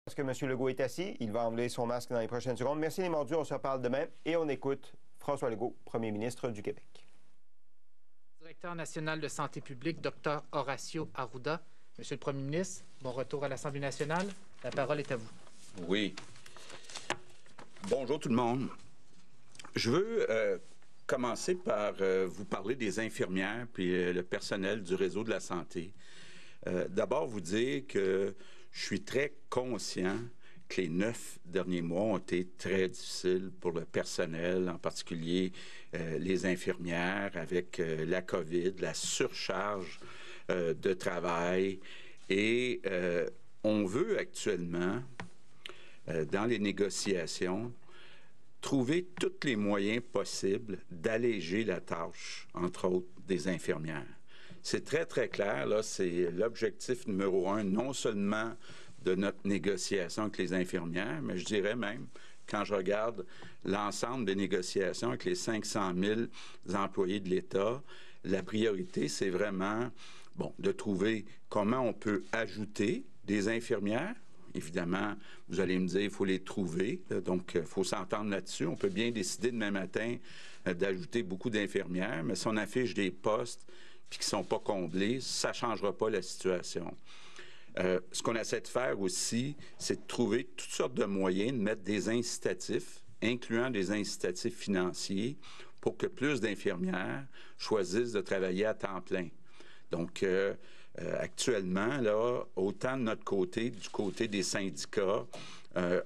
Est-ce que M. Legault est assis? Il va enlever son masque dans les prochaines secondes. Merci les mordus, on se reparle demain et on écoute François Legault, premier ministre du Québec. Directeur national de santé publique, Dr Horacio Arruda. Monsieur le Premier ministre, bon retour à l'Assemblée nationale. La parole est à vous. Oui. Bonjour tout le monde. Je veux commencer par vous parler des infirmières puis le personnel du réseau de la santé. D'abord, vous dire que je suis très conscient que les 9 derniers mois ont été très difficiles pour le personnel, en particulier les infirmières, avec la COVID, la surcharge de travail. Et on veut actuellement, dans les négociations, trouver tous les moyens possibles d'alléger la tâche, entre autres, des infirmières. C'est très, très clair, là, c'est l'objectif numéro 1, non seulement de notre négociation avec les infirmières, mais je dirais même, quand je regarde l'ensemble des négociations avec les 500 000 employés de l'État, la priorité, c'est vraiment, de trouver comment on peut ajouter des infirmières. Évidemment, vous allez me dire, il faut les trouver, donc il faut s'entendre là-dessus. On peut bien décider demain matin d'ajouter beaucoup d'infirmières, mais si on affiche des postes puis qui ne sont pas comblés, ça ne changera pas la situation. Ce qu'on essaie de faire aussi, c'est de trouver toutes sortes de moyens de mettre des incitatifs, incluant des incitatifs financiers, pour que plus d'infirmières choisissent de travailler à temps plein. Donc, actuellement, là, autant de notre côté, du côté des syndicats,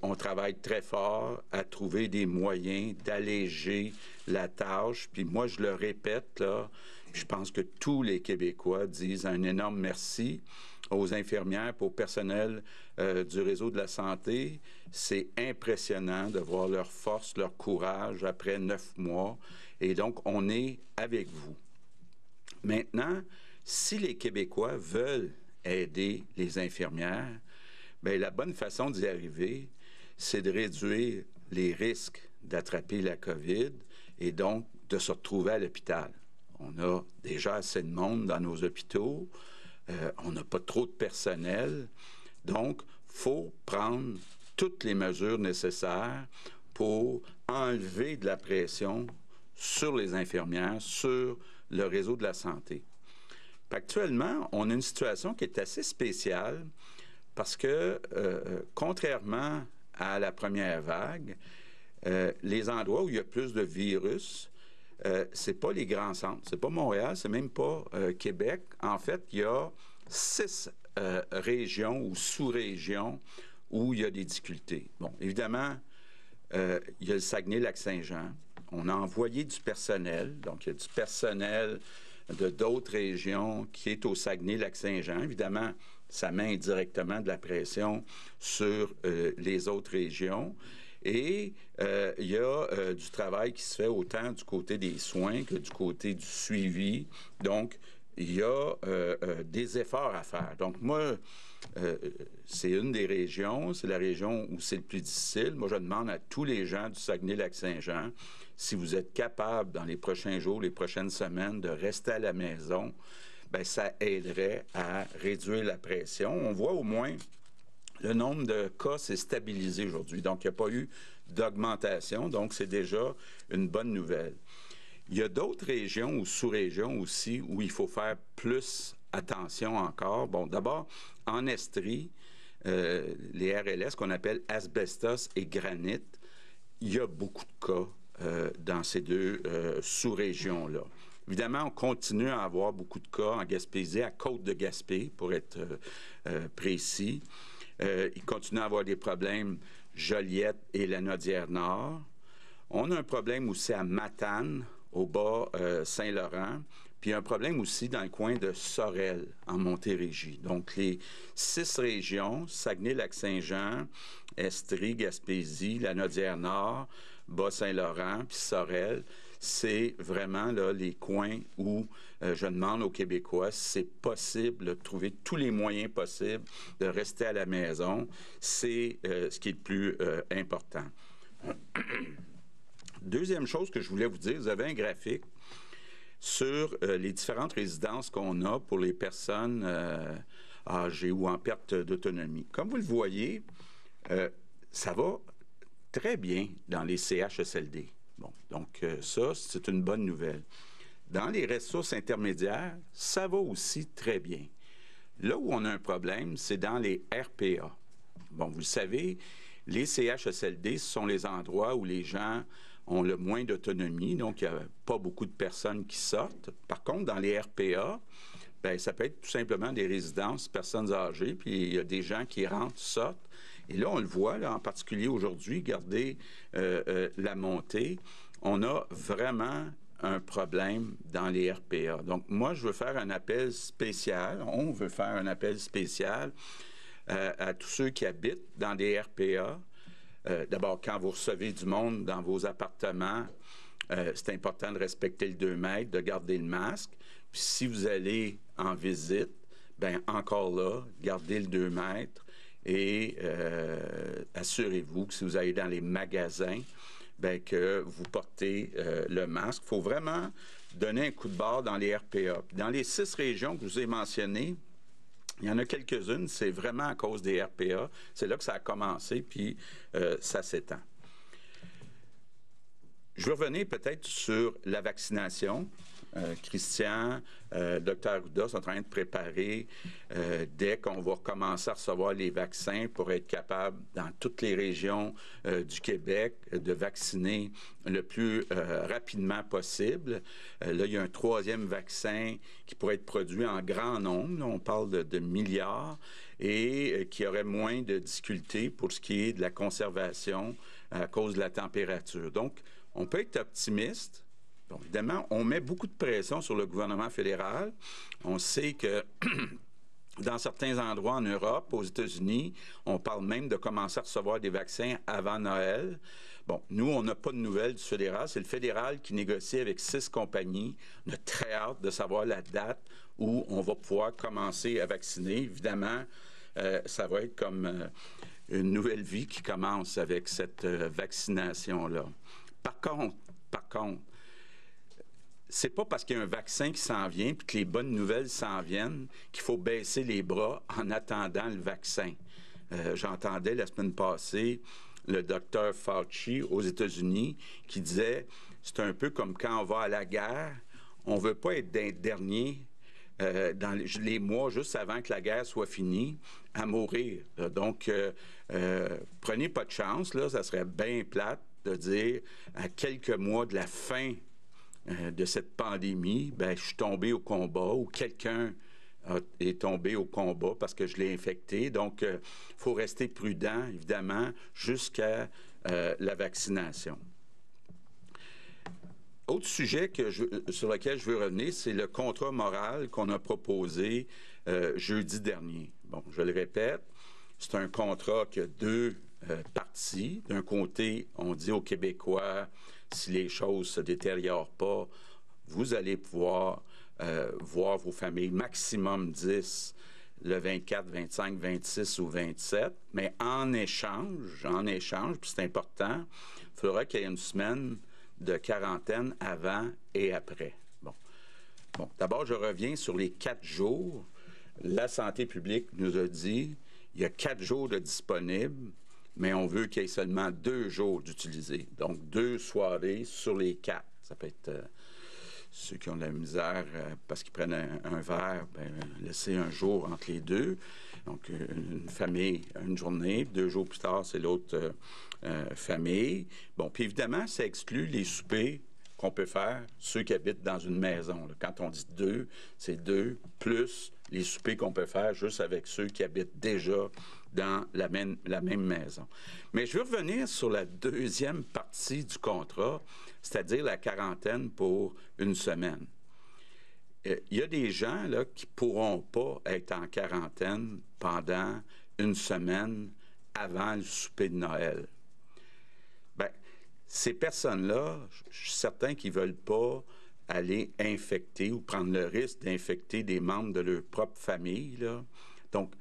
on travaille très fort à trouver des moyens d'alléger la tâche. Puis moi, je le répète, là, je pense que tous les Québécois disent un énorme merci aux infirmières, au personnel du réseau de la santé. C'est impressionnant de voir leur force, leur courage après 9 mois. Et donc, on est avec vous. Maintenant, si les Québécois veulent aider les infirmières, bien, la bonne façon d'y arriver, c'est de réduire les risques d'attraper la COVID et donc de se retrouver à l'hôpital. On a déjà assez de monde dans nos hôpitaux, on n'a pas trop de personnel, donc il faut prendre toutes les mesures nécessaires pour enlever de la pression sur les infirmières, sur le réseau de la santé. Actuellement, on a une situation qui est assez spéciale parce que, contrairement à la première vague, les endroits où il y a plus de virus, c'est pas les grands centres, c'est pas Montréal, c'est même pas Québec. En fait, il y a 6 régions ou sous-régions où il y a des difficultés. Bon, évidemment, il y a le Saguenay-Lac-Saint-Jean. On a envoyé du personnel, donc il y a du personnel de d'autres régions qui est au Saguenay-Lac-Saint-Jean. Évidemment, ça met indirectement de la pression sur les autres régions. Et il y a du travail qui se fait autant du côté des soins que du côté du suivi. Donc, il y a des efforts à faire. Donc, moi, c'est une des régions, c'est la région où c'est le plus difficile. Moi, je demande à tous les gens du Saguenay-Lac-Saint-Jean, si vous êtes capables, dans les prochains jours, les prochaines semaines, de rester à la maison, bien, ça aiderait à réduire la pression. On voit au moins le nombre de cas s'est stabilisé aujourd'hui. Donc, il n'y a pas eu d'augmentation. Donc, c'est déjà une bonne nouvelle. Il y a d'autres régions ou sous-régions aussi où il faut faire plus attention encore. Bon, d'abord, en Estrie, les RLS qu'on appelle asbestos et granit, il y a beaucoup de cas dans ces deux sous-régions-là. Évidemment, on continue à avoir beaucoup de cas en Gaspésie, à Côte-de-Gaspé, pour être précis. Il continue à avoir des problèmes Joliette et la Naudière-Nord. On a un problème aussi à Matane, au bas Saint-Laurent, puis un problème aussi dans le coin de Sorel, en Montérégie. Donc, les 6 régions, Saguenay-Lac-Saint-Jean, Estrie, Gaspésie, la Naudière-Nord, Bas-Saint-Laurent, puis Sorel, c'est vraiment là, les coins où je demande aux Québécois si c'est possible de trouver tous les moyens possibles de rester à la maison. C'est ce qui est le plus important. Deuxième chose que je voulais vous dire, vous avez un graphique sur les différentes résidences qu'on a pour les personnes âgées ou en perte d'autonomie. Comme vous le voyez, Ça va très bien dans les CHSLD. Bon, donc ça, c'est une bonne nouvelle. Dans les ressources intermédiaires, ça va aussi très bien. Là où on a un problème, c'est dans les RPA. Bon, vous le savez, les CHSLD, ce sont les endroits où les gens ont le moins d'autonomie, donc il n'y a pas beaucoup de personnes qui sortent. Par contre, dans les RPA, bien, ça peut être tout simplement des résidences, personnes âgées, puis il y a des gens qui rentrent, sortent. Et là, on le voit, là, en particulier aujourd'hui, regardez la montée. On a vraiment un problème dans les RPA. Donc, moi, je veux faire un appel spécial, on veut faire un appel spécial à tous ceux qui habitent dans des RPA. D'abord, quand vous recevez du monde dans vos appartements, c'est important de respecter le 2 mètres, de garder le masque. Puis si vous allez en visite, bien encore là, gardez le 2 mètres et assurez-vous que si vous allez dans les magasins, bien que vous portez le masque. Il faut vraiment donner un coup de barre dans les RPA. Dans les 6 régions que je vous ai mentionnées, il y en a quelques-unes, c'est vraiment à cause des RPA. C'est là que ça a commencé, puis ça s'étend. Je vais revenir peut-être sur la vaccination. Christian, Dr. Arruda sont en train de préparer dès qu'on va recommencer à recevoir les vaccins pour être capable, dans toutes les régions du Québec, de vacciner le plus rapidement possible. Là, il y a un 3e vaccin qui pourrait être produit en grand nombre. Là, on parle de milliards et qui aurait moins de difficultés pour ce qui est de la conservation à cause de la température. Donc, on peut être optimiste. Bon, évidemment, on met beaucoup de pression sur le gouvernement fédéral. On sait que dans certains endroits en Europe, aux États-Unis, on parle même de commencer à recevoir des vaccins avant Noël. Bon, nous, on n'a pas de nouvelles du fédéral. C'est le fédéral qui négocie avec 6 compagnies. On a très hâte de savoir la date où on va pouvoir commencer à vacciner. Évidemment, ça va être comme une nouvelle vie qui commence avec cette vaccination-là. Par contre, c'est pas parce qu'il y a un vaccin qui s'en vient puis que les bonnes nouvelles s'en viennent qu'il faut baisser les bras en attendant le vaccin. J'entendais la semaine passée le docteur Fauci aux États-Unis qui disait c'est un peu comme quand on va à la guerre, on veut pas être d'un dernier dans les mois juste avant que la guerre soit finie à mourir. Donc, prenez pas de chance, là, ça serait bien plate de dire à quelques mois de la fin de cette pandémie, bien, je suis tombé au combat ou quelqu'un est tombé au combat parce que je l'ai infecté. Donc, il faut rester prudent, évidemment, jusqu'à la vaccination. Autre sujet sur lequel je veux revenir, c'est le contrat moral qu'on a proposé jeudi dernier. Bon, je le répète, c'est un contrat qui a 2 parties. D'un côté, on dit aux Québécois, si les choses ne se détériorent pas, vous allez pouvoir voir vos familles, maximum 10, le 24, 25, 26 ou 27. Mais en échange, puis c'est important, il faudra qu'il y ait une semaine de quarantaine avant et après. Bon, d'abord, je reviens sur les 4 jours. La santé publique nous a dit il y a 4 jours de disponibles, mais on veut qu'il y ait seulement 2 jours d'utilisés. Donc, 2 soirées sur les 4. Ça peut être ceux qui ont de la misère parce qu'ils prennent un verre, bien, laisser un jour entre les 2. Donc, une famille, une journée, 2 jours plus tard, c'est l'autre famille. Bon, puis évidemment, ça exclut les soupers qu'on peut faire, ceux qui habitent dans une maison. Là. Quand on dit 2, c'est 2 plus les soupers qu'on peut faire juste avec ceux qui habitent déjà dans la même maison. Mais je veux revenir sur la 2e partie du contrat, c'est-à-dire la quarantaine pour une semaine. Il y a des gens là, qui ne pourront pas être en quarantaine pendant une semaine avant le souper de Noël. Bien, ces personnes-là, je suis certain qu'ils ne veulent pas aller infecter ou prendre le risque d'infecter des membres de leur propre famille, là. Donc,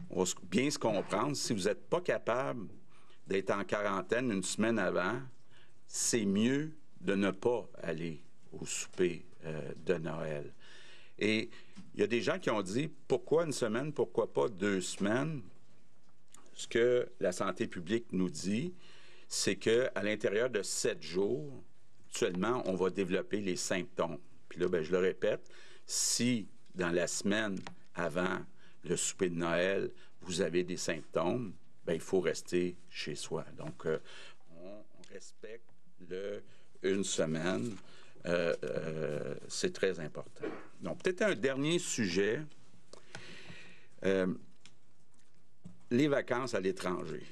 on va bien se comprendre, si vous n'êtes pas capable d'être en quarantaine une semaine avant, c'est mieux de ne pas aller au souper de Noël. Et il y a des gens qui ont dit, pourquoi une semaine, pourquoi pas 2 semaines? ce que la santé publique nous dit, c'est qu'à l'intérieur de 7 jours, actuellement, on va développer les symptômes. Puis là, je le répète, si dans la semaine avant le souper de Noël, vous avez des symptômes, il faut rester chez soi. Donc, on respecte une semaine. C'est très important. Donc, peut-être un dernier sujet. Les vacances à l'étranger.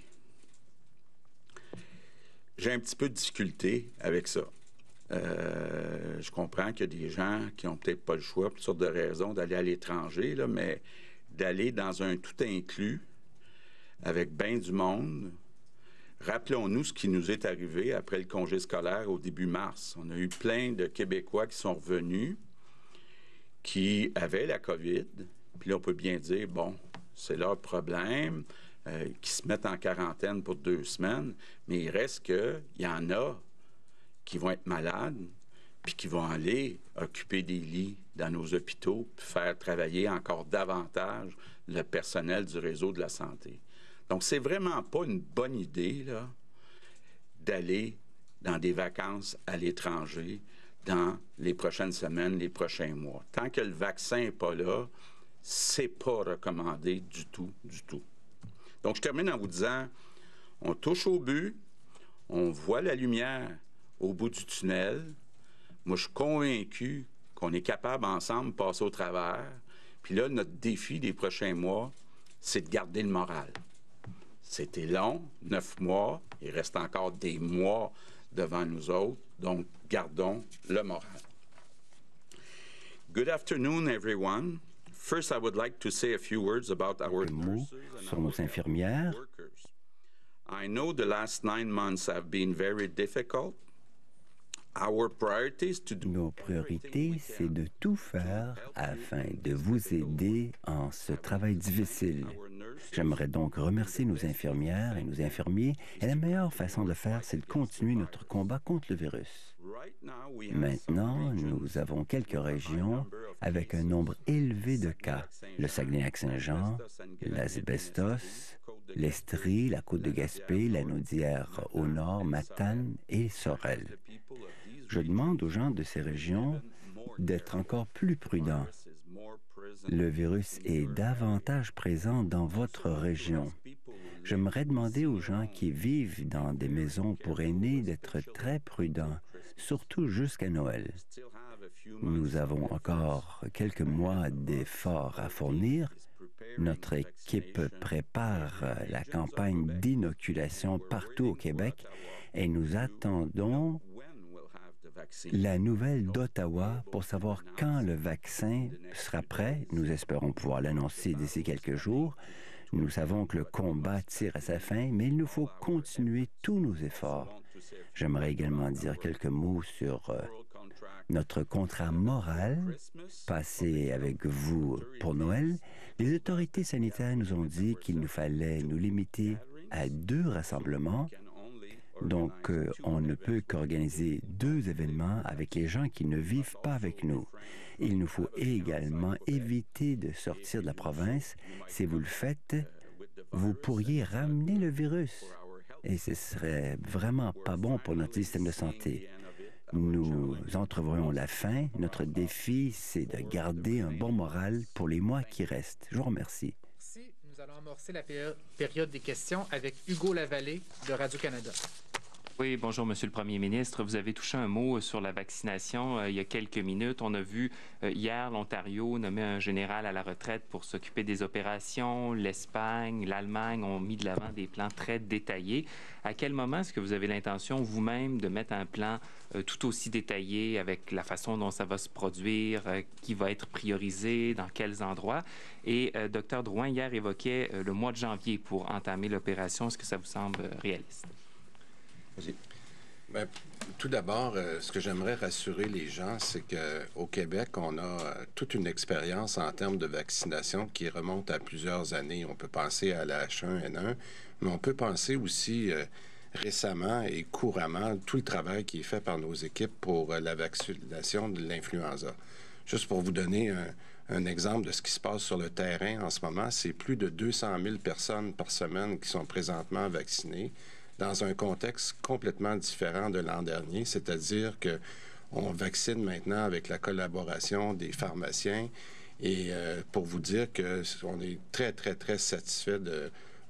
J'ai un petit peu de difficulté avec ça. Je comprends qu'il y a des gens qui n'ont peut-être pas le choix, pour toutes sortes de raisons, d'aller à l'étranger, là, mais d'aller dans un tout inclus avec bien du monde. Rappelons-nous ce qui nous est arrivé après le congé scolaire au début mars. On a eu plein de Québécois qui sont revenus, qui avaient la COVID. Puis là, on peut bien dire, bon, c'est leur problème, qui se mettent en quarantaine pour 2 semaines, mais il reste qu'il y en a qui vont être malades, puis qui vont aller occuper des lits dans nos hôpitaux, puis faire travailler encore davantage le personnel du réseau de la santé. Donc, c'est vraiment pas une bonne idée, là, d'aller dans des vacances à l'étranger dans les prochaines semaines, les prochains mois. Tant que le vaccin n'est pas là, c'est pas recommandé du tout, du tout. Donc, je termine en vous disant, on touche au but, on voit la lumière au bout du tunnel. Moi, je suis convaincu qu'on est capable ensemble de passer au travers. Puis là, notre défi des prochains mois, c'est de garder le moral. C'était long, 9 mois. Il reste encore des mois devant nous autres. Donc, gardons le moral. Good afternoon, everyone. First, I would like to say a few words about our nurses sur nos infirmières. workers. I know the last 9 months have been very difficult. Our priority is to do Nos priorités, c'est de tout faire afin de vous aider en ce travail difficile. J'aimerais donc remercier nos infirmières et nos infirmiers, et la meilleure façon de le faire, c'est de continuer notre combat contre le virus. Maintenant, nous avons quelques régions avec un nombre élevé de cas. Le Saguenay-Lac-Saint-Jean, l'Asbestos, l'Estrie, la Côte-de-Gaspé, la Naudière au nord, Matane et Sorel. Je demande aux gens de ces régions d'être encore plus prudents. Le virus est davantage présent dans votre région. J'aimerais demander aux gens qui vivent dans des maisons pour aînés d'être très prudents, surtout jusqu'à Noël. Nous avons encore quelques mois d'efforts à fournir. Notre équipe prépare la campagne d'inoculation partout au Québec et nous attendons la nouvelle d'Ottawa pour savoir quand le vaccin sera prêt. Nous espérons pouvoir l'annoncer d'ici quelques jours. Nous savons que le combat tire à sa fin, mais il nous faut continuer tous nos efforts. J'aimerais également dire quelques mots sur notre contrat moral passé avec vous pour Noël. Les autorités sanitaires nous ont dit qu'il nous fallait nous limiter à 2 rassemblements. Donc, on ne peut qu'organiser 2 événements avec les gens qui ne vivent pas avec nous. Il nous faut également éviter de sortir de la province. Si vous le faites, vous pourriez ramener le virus. Et ce serait vraiment pas bon pour notre système de santé. Nous entrevoyons la fin. Notre défi, c'est de garder un bon moral pour les mois qui restent. Je vous remercie. Merci. Nous allons amorcer la période des questions avec Hugo Lavallée de Radio-Canada. Oui, bonjour, Monsieur le Premier ministre. Vous avez touché un mot sur la vaccination il y a quelques minutes. On a vu hier l'Ontario nommer un général à la retraite pour s'occuper des opérations. L'Espagne, l'Allemagne ont mis de l'avant des plans très détaillés. À quel moment est-ce que vous avez l'intention vous-même de mettre un plan tout aussi détaillé avec la façon dont ça va se produire, qui va être priorisé, dans quels endroits? Et Dr Drouin hier évoquait le mois de janvier pour entamer l'opération. Est-ce que ça vous semble réaliste? Bien, tout d'abord, ce que j'aimerais rassurer les gens, c'est qu'au Québec, on a toute une expérience en termes de vaccination qui remonte à plusieurs années. On peut penser à la H1N1, mais on peut penser aussi récemment et couramment tout le travail qui est fait par nos équipes pour la vaccination de l'influenza. Juste pour vous donner un exemple de ce qui se passe sur le terrain en ce moment. C'est plus de 200 000 personnes par semaine qui sont présentement vaccinées dans un contexte complètement différent de l'an dernier, c'est-à-dire qu'on vaccine maintenant avec la collaboration des pharmaciens. Et pour vous dire qu'on est très, très, très satisfait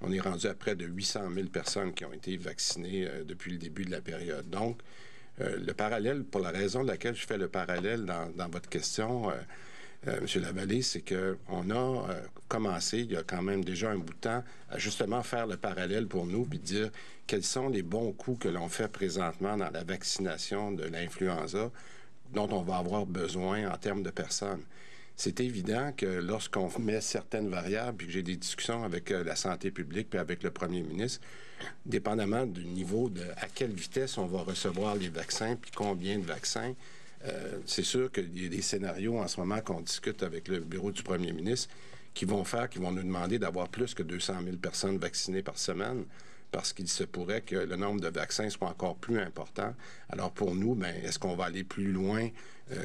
on est rendu à près de 800 000 personnes qui ont été vaccinées depuis le début de la période. Donc, le parallèle, pour la raison de laquelle je fais le parallèle dans votre question, M. Lavallée, c'est qu'on a commencé, il y a quand même déjà un bout de temps, à justement faire le parallèle pour nous, puis dire quels sont les bons coups que l'on fait présentement dans la vaccination de l'influenza dont on va avoir besoin en termes de personnes. C'est évident que lorsqu'on met certaines variables, puis que j'ai des discussions avec la santé publique puis avec le premier ministre, dépendamment du niveau à quelle vitesse on va recevoir les vaccins puis combien de vaccins, c'est sûr qu'il y a des scénarios en ce moment qu'on discute avec le bureau du premier ministre qui vont nous demander d'avoir plus que 200 000 personnes vaccinées par semaine parce qu'il se pourrait que le nombre de vaccins soit encore plus important. Alors pour nous, est-ce qu'on va aller plus loin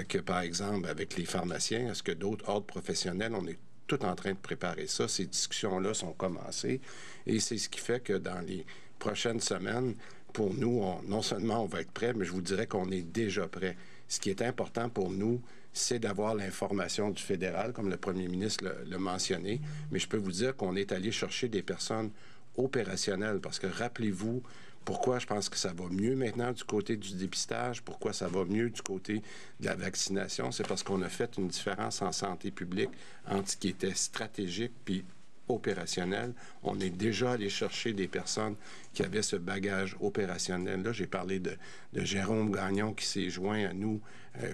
que, par exemple, avec les pharmaciens? Est-ce que d'autres ordres professionnels, on est tout en train de préparer ça? Ces discussions-là sont commencées et c'est ce qui fait que dans les prochaines semaines, pour nous, non seulement on va être prêts, mais je vous dirais qu'on est déjà prêts. Ce qui est important pour nous, c'est d'avoir l'information du fédéral, comme le premier ministre l'a mentionné, mais je peux vous dire qu'on est allé chercher des personnes opérationnelles, parce que rappelez-vous pourquoi je pense que ça va mieux maintenant du côté du dépistage, pourquoi ça va mieux du côté de la vaccination, c'est parce qu'on a fait une différence en santé publique entre ce qui était stratégique puis opérationnel. On est déjà allé chercher des personnes qui avaient ce bagage opérationnel-là. J'ai parlé de Jérôme Gagnon qui s'est joint à nous,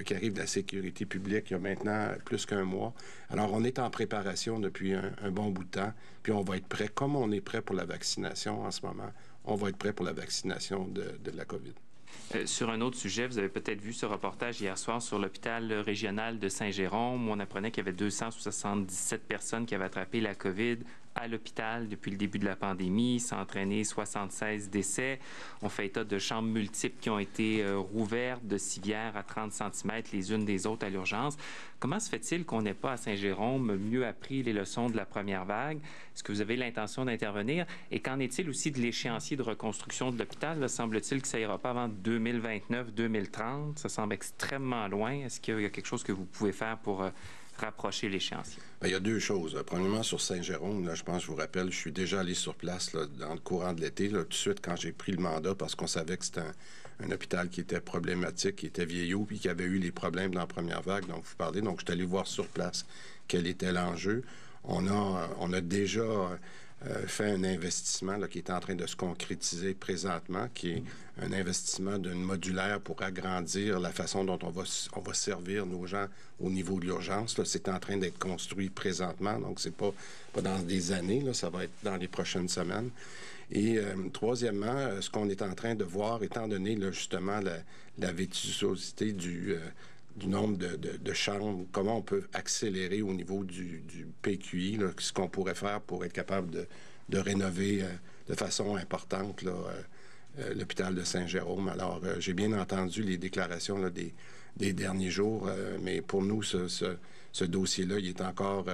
qui arrive de la sécurité publique il y a maintenant plus qu'un mois. Alors, on est en préparation depuis un bon bout de temps, puis on va être prêt, comme on est prêt pour la vaccination en ce moment, on va être prêt pour la vaccination de la COVID. Sur un autre sujet, vous avez peut-être vu ce reportage hier soir sur l'hôpital régional de Saint-Jérôme. On apprenait qu'il y avait 277 personnes qui avaient attrapé la COVID à l'hôpital depuis le début de la pandémie. Ça a entraîné 76 décès. On fait état de chambres multiples qui ont été rouvertes, de civières à 30 cm les unes des autres à l'urgence. Comment se fait-il qu'on n'ait pas à Saint-Jérôme mieux appris les leçons de la première vague? Est-ce que vous avez l'intention d'intervenir? Et qu'en est-il aussi de l'échéancier de reconstruction de l'hôpital? Semble-t-il que ça ira pas avant 2029-2030. Ça semble extrêmement loin. Est-ce qu'il y a quelque chose que vous pouvez faire pour rapprocher l'échéancier? Bien, il y a deux choses. Premièrement, sur Saint-Jérôme, je pense, je vous rappelle, je suis déjà allé sur place dans le courant de l'été, tout de suite quand j'ai pris le mandat, parce qu'on savait que c'était un hôpital qui était problématique, qui était vieillot, puis qui avait eu les problèmes dans la première vague, donc vous parlez. Donc, je suis allé voir sur place quel était l'enjeu. On a déjà fait un investissement qui est en train de se concrétiser présentement, qui est un investissement d'une modulaire pour agrandir la façon dont on va servir nos gens au niveau de l'urgence. C'est en train d'être construit présentement, donc c'est pas dans des années, ça va être dans les prochaines semaines. Et troisièmement, ce qu'on est en train de voir, étant donné justement la vétusosité du nombre de chambres, comment on peut accélérer au niveau du PQI, ce qu'on pourrait faire pour être capable de rénover de façon importante l'hôpital de Saint-Jérôme. Alors, j'ai bien entendu les déclarations des derniers jours, mais pour nous, ce dossier-là, il est encore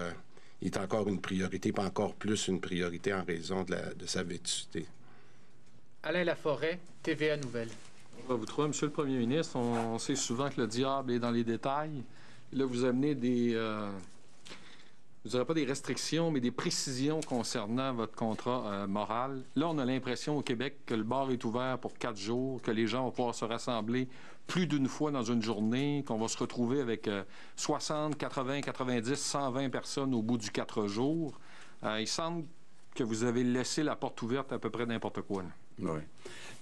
une priorité, pas encore plus une priorité en raison de sa vétusté. Alain Laforêt, TVA Nouvelles. Vous trouvez, M. le Premier ministre, on sait souvent que le diable est dans les détails. Là, vous amenez je ne dirais pas des restrictions, mais des précisions concernant votre contrat moral. Là, on a l'impression au Québec que le bar est ouvert pour 4 jours, que les gens vont pouvoir se rassembler plus d'une fois dans une journée, qu'on va se retrouver avec 60, 80, 90, 120 personnes au bout du 4 jours. Il semble que vous avez laissé la porte ouverte à peu près n'importe quoi. Là. Oui.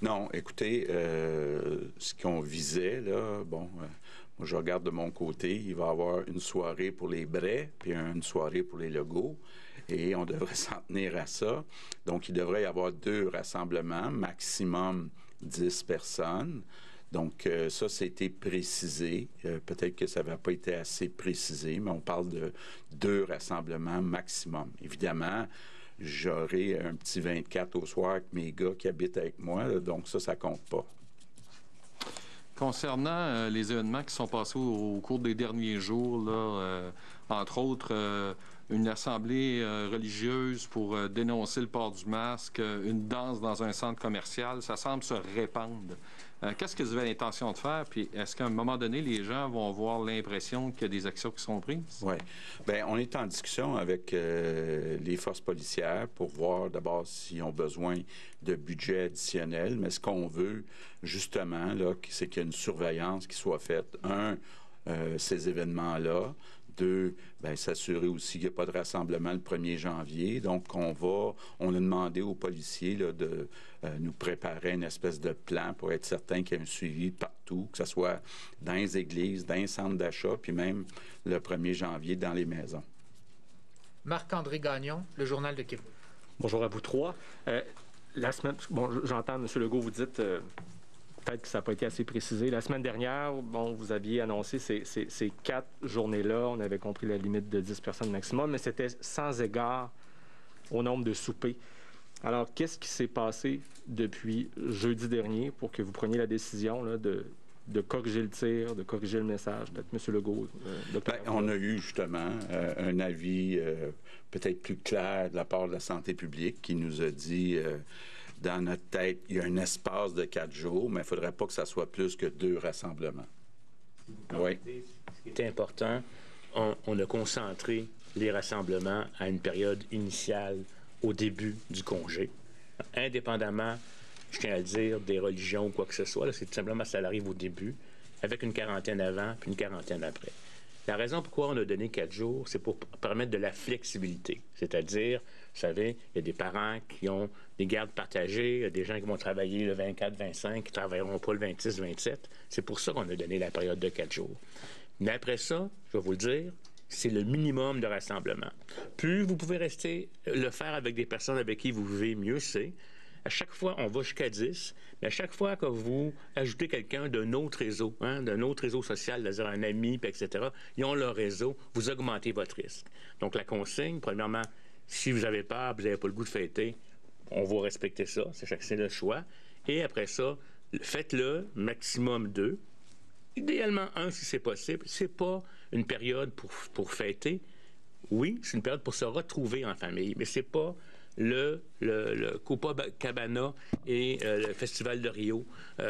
Non, écoutez, ce qu'on visait, là, moi, je regarde de mon côté, il va y avoir une soirée pour les Brais, puis une soirée pour les Legault, et on devrait s'en tenir à ça. Donc, il devrait y avoir 2 rassemblements, maximum 10 personnes. Donc, ça, c'était précisé. Peut-être que ça n'avait pas été assez précisé, mais on parle de 2 rassemblements maximum. Évidemment, j'aurai un petit 24 au soir avec mes gars qui habitent avec moi, là, donc ça compte pas. Concernant les événements qui sont passés au cours des derniers jours, là, entre autres, une assemblée religieuse pour dénoncer le port du masque, une danse dans un centre commercial, ça semble se répandre. Qu'est-ce que vous avez l'intention de faire? Puis est-ce qu'à un moment donné, les gens vont avoir l'impression qu'il y a des actions qui sont prises? Oui. Bien, on est en discussion avec les forces policières pour voir d'abord s'ils ont besoin de budget additionnel. Mais ce qu'on veut, justement, là, c'est qu'il y ait une surveillance qui soit faite. Ces événements-là. 2, bien, s'assurer aussi qu'il n'y a pas de rassemblement le 1er janvier. Donc, on a demandé aux policiers là, de nous préparer une espèce de plan pour être certain qu'il y ait un suivi partout, que ce soit dans les églises, dans les centres d'achat, puis même le 1er janvier dans les maisons. Marc-André Gagnon, Le Journal de Québec. Bonjour à vous trois. La semaine, j'entends, M. Legault, vous dites... peut-être que ça n'a pas été assez précisé. La semaine dernière, vous aviez annoncé ces 4 journées-là. On avait compris la limite de 10 personnes maximum, mais c'était sans égard au nombre de soupers. Alors, qu'est-ce qui s'est passé depuis jeudi dernier pour que vous preniez la décision là, de corriger le tir, de corriger le message? Peut-être M. Legault, Dr. On a eu justement un avis peut-être plus clair de la part de la santé publique qui nous a dit... dans notre tête, il y a un espace de 4 jours, mais il ne faudrait pas que ça soit plus que 2 rassemblements. Oui. Ce qui était important, on a concentré les rassemblements à une période initiale au début du congé. Indépendamment, je tiens à le dire, des religions ou quoi que ce soit, c'est tout simplement ça arrive au début, avec une quarantaine avant puis une quarantaine après. La raison pourquoi on a donné 4 jours, c'est pour permettre de la flexibilité. C'est-à-dire, vous savez, il y a des parents qui ont des gardes partagées, il y a des gens qui vont travailler le 24-25, qui ne travailleront pas le 26-27. C'est pour ça qu'on a donné la période de 4 jours. Mais après ça, je vais vous le dire, c'est le minimum de rassemblement. Plus vous pouvez rester, le faire avec des personnes avec qui vous vivez, mieux c'est. À chaque fois, on va jusqu'à 10, mais à chaque fois que vous ajoutez quelqu'un d'un autre réseau, d'un autre réseau social, c'est-à-dire un ami, etc., ils ont leur réseau, vous augmentez votre risque. Donc, la consigne, premièrement, si vous avez peur, vous n'avez pas le goût de fêter, on va respecter ça, c'est le choix. Et après ça, faites-le, maximum 2. Idéalement 1 si c'est possible. C'est pas une période pour fêter. Oui, c'est une période pour se retrouver en famille, mais c'est pas le Copacabana et le Festival de Rio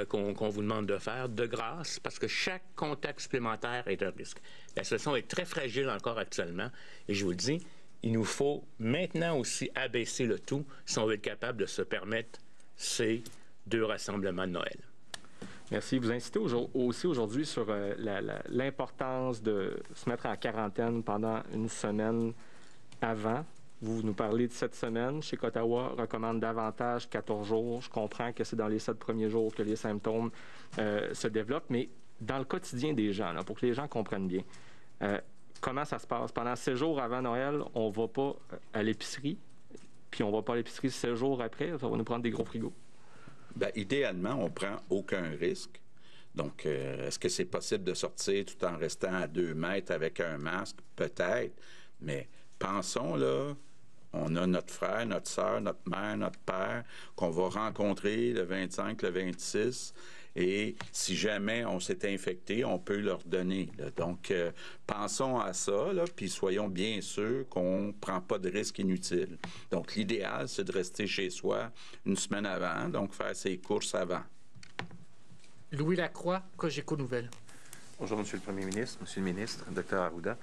qu'on vous demande de faire, de grâce, parce que chaque contact supplémentaire est un risque. La situation est très fragile encore actuellement, et je vous le dis, il nous faut maintenant aussi abaisser le tout si on veut être capable de se permettre ces 2 rassemblements de Noël. Merci. Vous incitez aussi aujourd'hui sur l'importance de se mettre en quarantaine pendant une semaine avant. Vous nous parlez de 7 semaines. Chez Ottawa recommande davantage 14 jours. Je comprends que c'est dans les 7 premiers jours que les symptômes se développent, mais dans le quotidien des gens, là, pour que les gens comprennent bien, comment ça se passe? Pendant 7 jours avant Noël, on ne va pas à l'épicerie, puis on ne va pas à l'épicerie 7 jours après, ça va nous prendre des gros frigos. Bien, idéalement, on ne prend aucun risque. Donc, est-ce que c'est possible de sortir tout en restant à 2 mètres avec un masque? Peut-être, mais pensons, là, on a notre frère, notre sœur, notre mère, notre père, qu'on va rencontrer le 25, le 26, et si jamais on s'est infecté, on peut leur donner. Là. Donc, pensons à ça, là, puis soyons bien sûrs qu'on ne prend pas de risques inutiles. Donc, l'idéal, c'est de rester chez soi une semaine avant, donc faire ses courses avant. Louis Lacroix, Cogeco Nouvelles. Bonjour, M. le Premier ministre, M. le ministre, Dr. Arruda.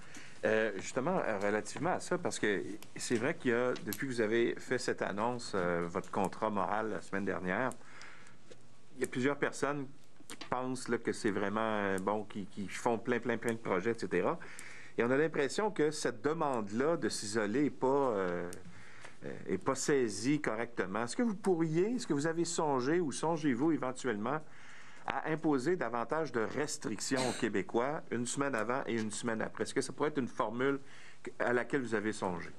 Justement, relativement à ça, parce que c'est vrai qu'il y a, depuis que vous avez fait cette annonce, votre contrat moral la semaine dernière, il y a plusieurs personnes qui pensent là, que c'est vraiment bon, qui font plein de projets, etc. Et on a l'impression que cette demande-là de s'isoler n'est pas saisie correctement. Est-ce que vous avez songé ou songez-vous éventuellement à imposer davantage de restrictions aux Québécois une semaine avant et une semaine après? Est-ce que ça pourrait être une formule à laquelle vous avez songé?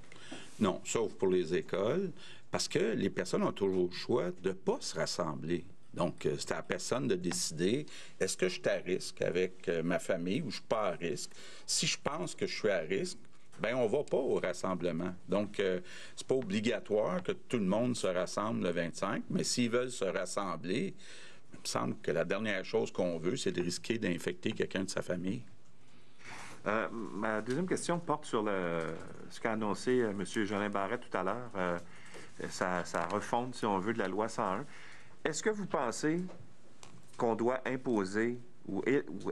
Non, sauf pour les écoles, parce que les personnes ont toujours le choix de ne pas se rassembler. Donc, c'est à la personne de décider, est-ce que je suis à risque avec ma famille ou je ne suis pas à risque? Si je pense que je suis à risque, bien, on ne va pas au rassemblement. Donc, c'est pas obligatoire que tout le monde se rassemble le 25, mais s'ils veulent se rassembler, Il me semble que la dernière chose qu'on veut, c'est de risquer d'infecter quelqu'un de sa famille. Ma deuxième question porte sur ce qu'a annoncé M. Jolin Barrette tout à l'heure, sa refonte, si on veut, de la loi 101. Est-ce que vous pensez qu'on doit imposer ou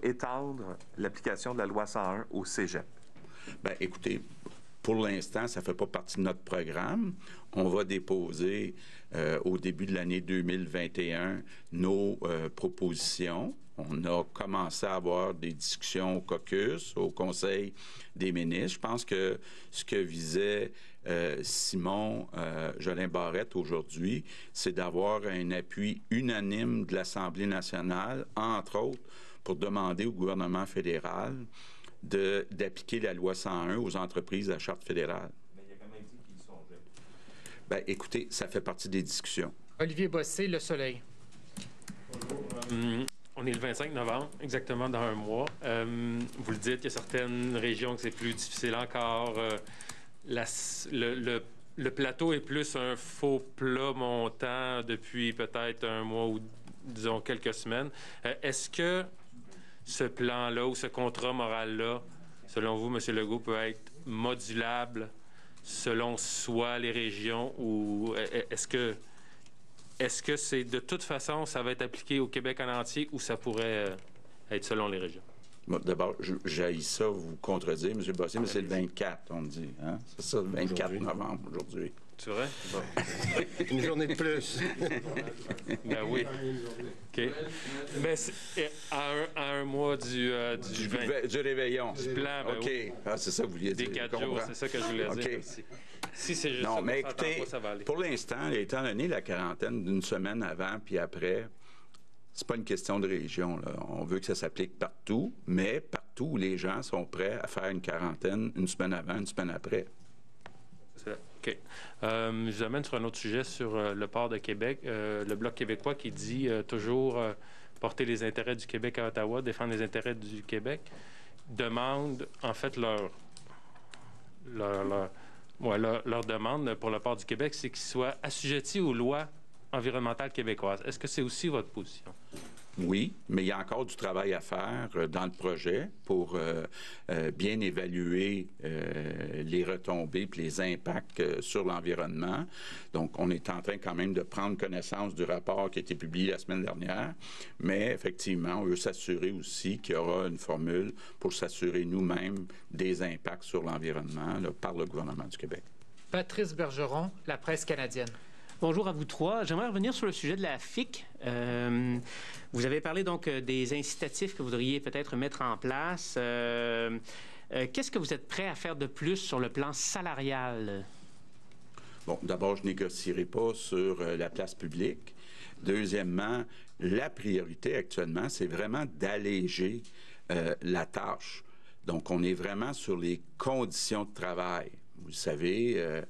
étendre l'application de la loi 101 au cégep? Bien, écoutez, pour l'instant, ça ne fait pas partie de notre programme. On va déposer au début de l'année 2021 nos propositions. On a commencé à avoir des discussions au caucus, au Conseil des ministres. Je pense que ce que visait Simon Jolin Barrette aujourd'hui, c'est d'avoir un appui unanime de l'Assemblée nationale, entre autres, pour demander au gouvernement fédéral d'appliquer la loi 101 aux entreprises à charte fédérale. Mais il a quand même dit qu'il songeait. Bien, écoutez, ça fait partie des discussions. Olivier Bossé, Le Soleil. On est le 25 novembre, exactement dans un mois. Vous le dites, il y a certaines régions que c'est plus difficile encore. Le plateau est plus un faux plat montant depuis peut-être un mois ou, disons, quelques semaines. Est-ce que ce plan-là ou ce contrat moral-là, selon vous, M. Legault, peut être modulable selon soit les régions ou est-ce que c'est de toute façon, ça va être appliqué au Québec en entier ou ça pourrait être selon les régions? Bon, d'abord, j'haïs ça vous contredire, M. Bossé, mais c'est le 24, on me dit. Hein? C'est ça, le 24 novembre aujourd'hui. C'est vrai? Bon. Une journée de plus. Ben oui. OK. Mais à un mois du réveillon. Du plan, ben OK. Oui. Ah, c'est ça que vous vouliez dire. Des 4 jours, c'est ça que je voulais dire. Si c'est juste non, ça, mais écoutez, pas, ça va aller. Pour l'instant, étant donné la quarantaine d'une semaine avant puis après, c'est pas une question de région. Là. On veut que ça s'applique partout, mais partout où les gens sont prêts à faire une quarantaine une semaine avant, une semaine après. OK. Je vous amène sur un autre sujet, sur le port de Québec. Le Bloc québécois qui dit toujours porter les intérêts du Québec à Ottawa, défendre les intérêts du Québec, demande, en fait, leur demande pour le port du Québec, c'est qu'il soit assujetti aux lois environnementales québécoises. Est-ce que c'est aussi votre position? Oui, mais il y a encore du travail à faire dans le projet pour bien évaluer les retombées et les impacts sur l'environnement. Donc, on est en train quand même de prendre connaissance du rapport qui a été publié la semaine dernière, mais effectivement, on veut s'assurer aussi qu'il y aura une formule pour s'assurer nous-mêmes des impacts sur l'environnement par le gouvernement du Québec. Patrice Bergeron, La Presse canadienne. Bonjour à vous trois. J'aimerais revenir sur le sujet de la FIC. Vous avez parlé donc des incitatifs que vous voudriez peut-être mettre en place. Qu'est-ce que vous êtes prêt à faire de plus sur le plan salarial? Bon, d'abord, je ne négocierai pas sur la place publique. Deuxièmement, la priorité actuellement, c'est vraiment d'alléger la tâche. Donc, on est vraiment sur les conditions de travail. Vous le savez,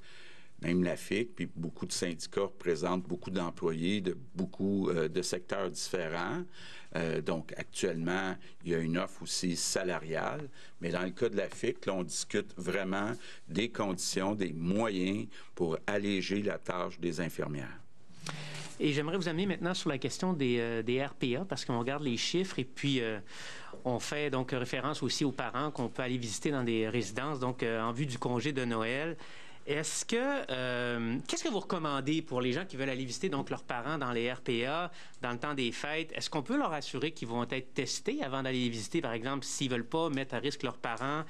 même la FIC, puis beaucoup de syndicats représentent beaucoup d'employés de beaucoup de secteurs différents. Donc, actuellement, il y a une offre aussi salariale. Mais dans le cas de la FIC, là, on discute vraiment des conditions, des moyens pour alléger la tâche des infirmières. Et j'aimerais vous amener maintenant sur la question des RPA, parce qu'on regarde les chiffres et puis on fait donc référence aussi aux parents qu'on peut aller visiter dans des résidences, donc en vue du congé de Noël. Qu'est-ce que vous recommandez pour les gens qui veulent aller visiter donc leurs parents dans les RPA dans le temps des fêtes? Est-ce qu'on peut leur assurer qu'ils vont être testés avant d'aller les visiter, par exemple, s'ils ne veulent pas mettre à risque leurs parents?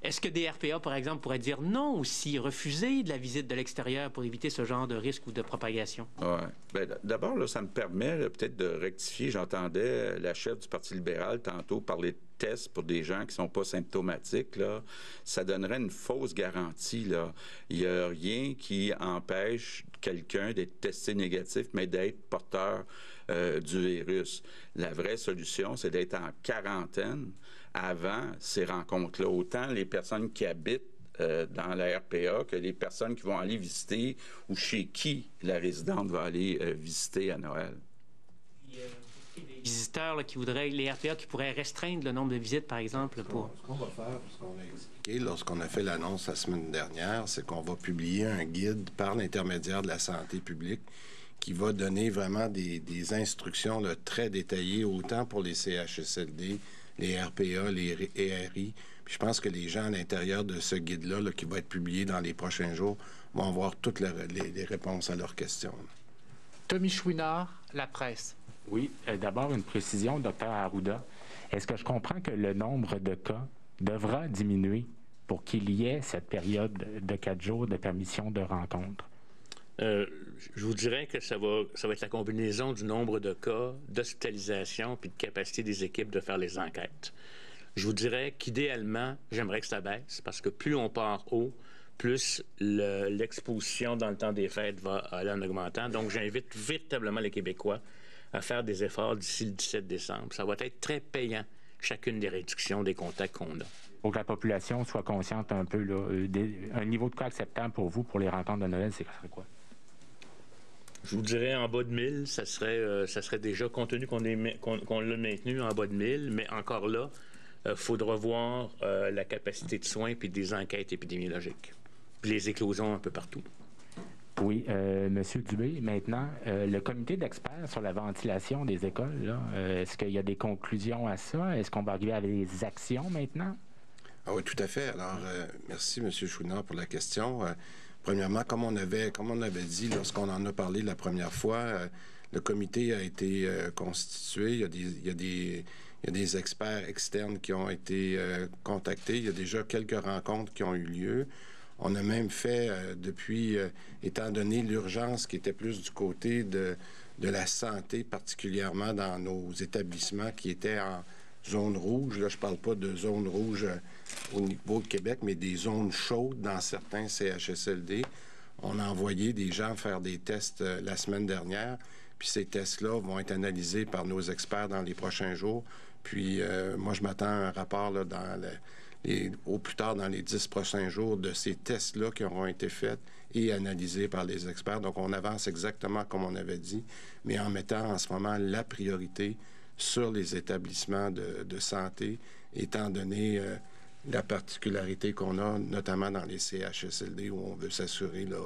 Est-ce que des RPA, par exemple, pourraient dire non aussi, refuser de la visite de l'extérieur pour éviter ce genre de risque ou de propagation? Oui. Bien, d'abord, là, ça me permet peut-être de rectifier. J'entendais la chef du Parti libéral tantôt parler de tests pour des gens qui ne sont pas symptomatiques. Là. Ça donnerait une fausse garantie. Là. Il n'y a rien qui empêche quelqu'un d'être testé négatif, mais d'être porteur du virus. La vraie solution, c'est d'être en quarantaine avant ces rencontres-là. Autant les personnes qui habitent dans la RPA que les personnes qui vont aller visiter ou chez qui la résidente va aller visiter à Noël. Les visiteurs là, qui voudraient, les RPA qui pourraient restreindre le nombre de visites, par exemple, pour... Ce qu'on va faire, ce qu'on a expliqué lorsqu'on a fait l'annonce la semaine dernière, c'est qu'on va publier un guide par l'intermédiaire de la santé publique qui va donner vraiment des instructions là, très détaillées, autant pour les CHSLD, les RPA, les ERI. Puis je pense que les gens à l'intérieur de ce guide-là, là, qui va être publié dans les prochains jours, vont avoir toutes les réponses à leurs questions. Tommy Chouinard, La Presse. Oui, d'abord une précision, Dr Arruda. Est-ce que je comprends que le nombre de cas devra diminuer pour qu'il y ait cette période de 4 jours de permission de rencontre? Je vous dirais que ça va être la combinaison du nombre de cas, d'hospitalisation puis de capacité des équipes de faire les enquêtes. Je vous dirais qu'idéalement, j'aimerais que ça baisse parce que plus on part haut, plus l'exposition dans le temps des fêtes va aller en augmentant. Donc, j'invite véritablement les Québécois à faire des efforts d'ici le 17 décembre. Ça va être très payant, chacune des réductions des contacts qu'on a. Pour que la population soit consciente un peu, là, un niveau de cas acceptable pour vous, pour les rencontres de Noël, c'est quoi? Je vous dirais en bas de 1000, ça serait déjà, compte tenu qu'on l'a maintenu en bas de 1000, mais encore là, il faudra voir la capacité de soins puis des enquêtes épidémiologiques, puis les éclosions un peu partout. Oui, M. Dubé, maintenant, le comité d'experts sur la ventilation des écoles, là, est-ce qu'il y a des conclusions à ça? Est-ce qu'on va arriver à des actions maintenant? Ah oui, tout à fait. Alors, merci, M. Chouinard, pour la question. Premièrement, comme on avait dit lorsqu'on en a parlé la première fois, le comité a été constitué. Il y a des experts externes qui ont été contactés. Il y a déjà quelques rencontres qui ont eu lieu. On a même fait, depuis, étant donné l'urgence qui était plus du côté de la santé, particulièrement dans nos établissements qui étaient en zone rouge. Là, je ne parle pas de zone rouge au niveau de Québec, mais des zones chaudes dans certains CHSLD. On a envoyé des gens faire des tests la semaine dernière, puis ces tests-là vont être analysés par nos experts dans les prochains jours. Puis moi, je m'attends à un rapport là, au plus tard dans les 10 prochains jours de ces tests-là qui auront été faits et analysés par les experts. Donc, on avance exactement comme on avait dit, mais en mettant en ce moment la priorité sur les établissements de santé, étant donné la particularité qu'on a, notamment dans les CHSLD, où on veut s'assurer là,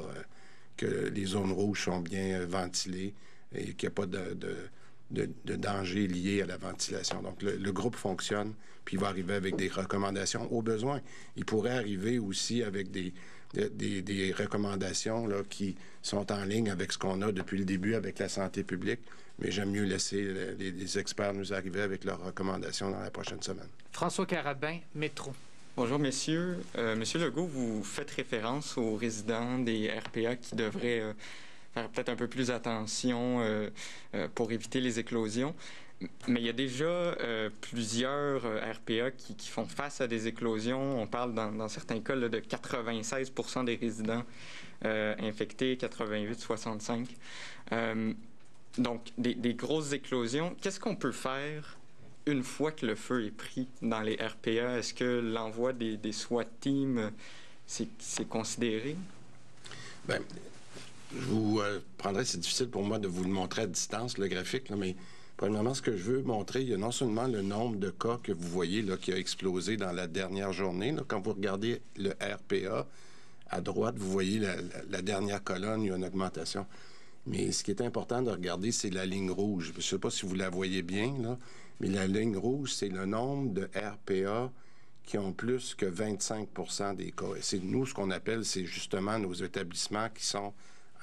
que les zones rouges sont bien ventilées et qu'il n'y a pas de danger lié à la ventilation. Donc, le groupe fonctionne, puis il va arriver avec des recommandations au besoin. Il pourrait arriver aussi avec des recommandations là, qui sont en ligne avec ce qu'on a depuis le début avec la santé publique, mais j'aime mieux laisser les experts nous arriver avec leurs recommandations dans la prochaine semaine. François Carabin, Métro. Bonjour, messieurs. Monsieur Legault, vous faites référence aux résidents des RPA qui devraient faire peut-être un peu plus attention pour éviter les éclosions. Mais il y a déjà plusieurs RPA qui font face à des éclosions. On parle dans certains cas là, de 96 % des résidents infectés, 88-65. Donc, des grosses éclosions. Qu'est-ce qu'on peut faire une fois que le feu est pris dans les RPA? Est-ce que l'envoi des SWAT teams, c'est considéré? Bien, je vous prendrai, c'est difficile pour moi de vous le montrer à distance, le graphique, là, mais premièrement, ce que je veux montrer, il y a non seulement le nombre de cas que vous voyez là, qui a explosé dans la dernière journée. Là, quand vous regardez le RPA, à droite, vous voyez la dernière colonne, il y a une augmentation. Mais ce qui est important de regarder, c'est la ligne rouge. Je ne sais pas si vous la voyez bien, là, mais la ligne rouge, c'est le nombre de RPA qui ont plus que 25 % des cas. Et c'est nous, ce qu'on appelle, c'est justement nos établissements qui sont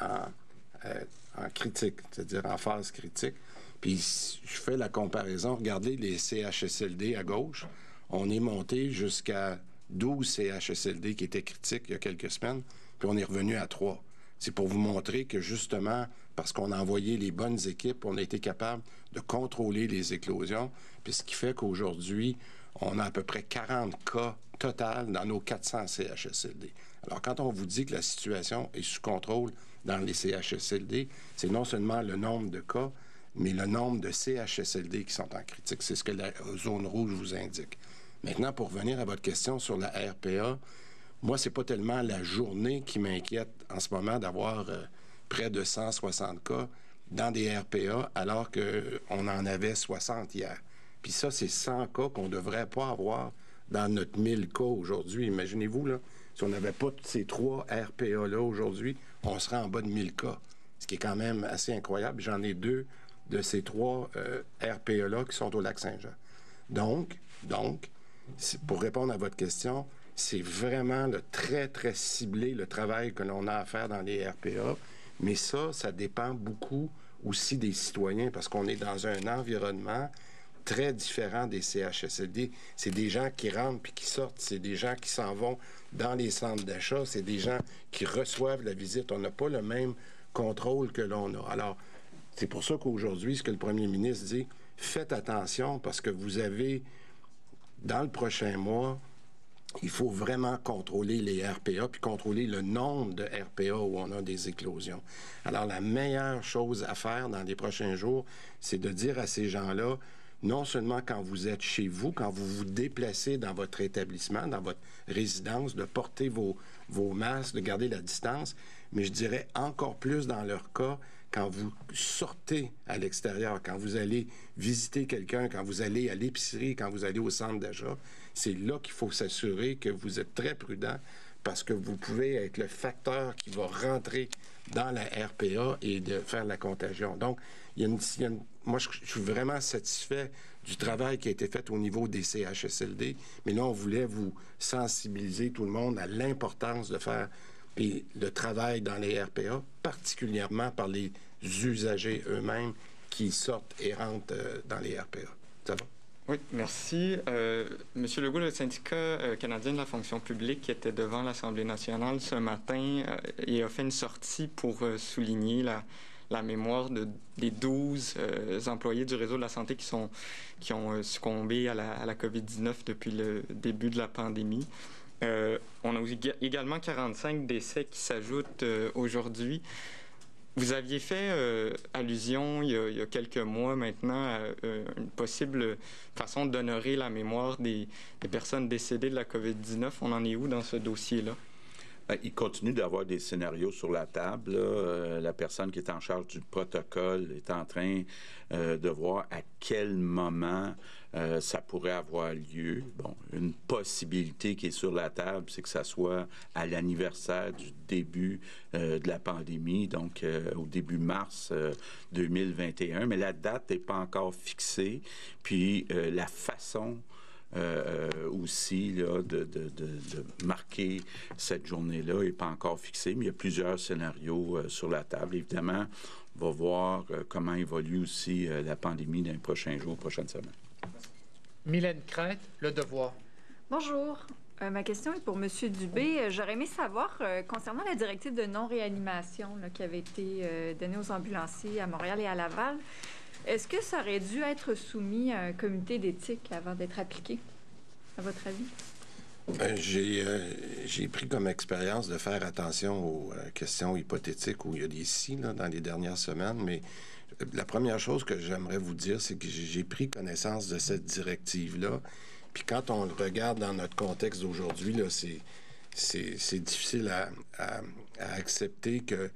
en critique, c'est-à-dire en phase critique. Puis je fais la comparaison. Regardez les CHSLD à gauche. On est monté jusqu'à 12 CHSLD qui étaient critiques il y a quelques semaines, puis on est revenu à 3. C'est pour vous montrer que, justement, parce qu'on a envoyé les bonnes équipes, on a été capable de contrôler les éclosions, puis ce qui fait qu'aujourd'hui, on a à peu près 40 cas total dans nos 400 CHSLD. Alors, quand on vous dit que la situation est sous contrôle dans les CHSLD, c'est non seulement le nombre de cas, mais le nombre de CHSLD qui sont en critique. C'est ce que la zone rouge vous indique. Maintenant, pour revenir à votre question sur la RPA, moi, c'est pas tellement la journée qui m'inquiète en ce moment d'avoir près de 160 cas dans des RPA, alors qu'on en avait 60 hier. Puis ça, c'est 100 cas qu'on ne devrait pas avoir dans notre 1000 cas aujourd'hui. Imaginez-vous, là, si on n'avait pas ces 3 RPA-là aujourd'hui, on serait en bas de 1000 cas. ce qui est quand même assez incroyable. J'en ai 2 de ces 3 RPE-là qui sont au Lac-Saint-Jean. Donc, pour répondre à votre question, c'est vraiment très, très ciblé le travail que l'on a à faire dans les RPA. Mais ça dépend beaucoup aussi des citoyens parce qu'on est dans un environnement très différent des CHSLD. C'est des gens qui rentrent puis qui sortent. C'est des gens qui s'en vont dans les centres d'achat. C'est des gens qui reçoivent la visite. On n'a pas le même contrôle que l'on a. Alors, c'est pour ça qu'aujourd'hui, ce que le premier ministre dit, faites attention parce que vous avez, dans le prochain mois, il faut vraiment contrôler les RPA puis contrôler le nombre de RPA où on a des éclosions. Alors, la meilleure chose à faire dans les prochains jours, c'est de dire à ces gens-là, non seulement quand vous êtes chez vous, quand vous vous déplacez dans votre établissement, dans votre résidence, de porter vos masques, de garder la distance, mais je dirais encore plus dans leur cas, quand vous sortez à l'extérieur, quand vous allez visiter quelqu'un, quand vous allez à l'épicerie, quand vous allez au centre d'achat, c'est là qu'il faut s'assurer que vous êtes très prudent parce que vous pouvez être le facteur qui va rentrer dans la RPA et de faire la contagion. Donc, moi, je suis vraiment satisfait du travail qui a été fait au niveau des CHSLD, mais là, on voulait vous sensibiliser tout le monde à l'importance de faire le travail dans les RPA, particulièrement par les usagers eux-mêmes qui sortent et rentrent dans les RPA. Ça va? Oui, merci. Monsieur Legault, le syndicat canadien de la fonction publique qui était devant l'Assemblée nationale ce matin et a fait une sortie pour souligner la mémoire des 12 employés du réseau de la santé qui ont succombé à la COVID-19 depuis le début de la pandémie. On a également 45 décès qui s'ajoutent aujourd'hui. Vous aviez fait allusion il y a quelques mois maintenant à une possible façon d'honorer la mémoire des personnes décédées de la COVID-19. On en est où dans ce dossier-là? Il continue d'avoir des scénarios sur la table. La personne qui est en charge du protocole est en train de voir à quel moment ça pourrait avoir lieu. Bon, une possibilité qui est sur la table, c'est que ça soit à l'anniversaire du début de la pandémie, donc au début mars 2021. Mais la date n'est pas encore fixée. Puis la façon aussi là, de marquer cette journée-là n'est pas encore fixée, mais il y a plusieurs scénarios sur la table. Évidemment, on va voir comment évolue aussi la pandémie dans les prochains jours, prochaines semaines. Mylène Crête, Le Devoir. Bonjour. Ma question est pour M. Dubé. J'aurais aimé savoir, concernant la directive de non-réanimation qui avait été donnée aux ambulanciers à Montréal et à Laval, est-ce que ça aurait dû être soumis à un comité d'éthique avant d'être appliqué, à votre avis? J'ai pris comme expérience de faire attention aux questions hypothétiques où il y a des si dans les dernières semaines, mais la première chose que j'aimerais vous dire, c'est que j'ai pris connaissance de cette directive-là. Puis quand on le regarde dans notre contexte d'aujourd'hui, là, c'est difficile à accepter que...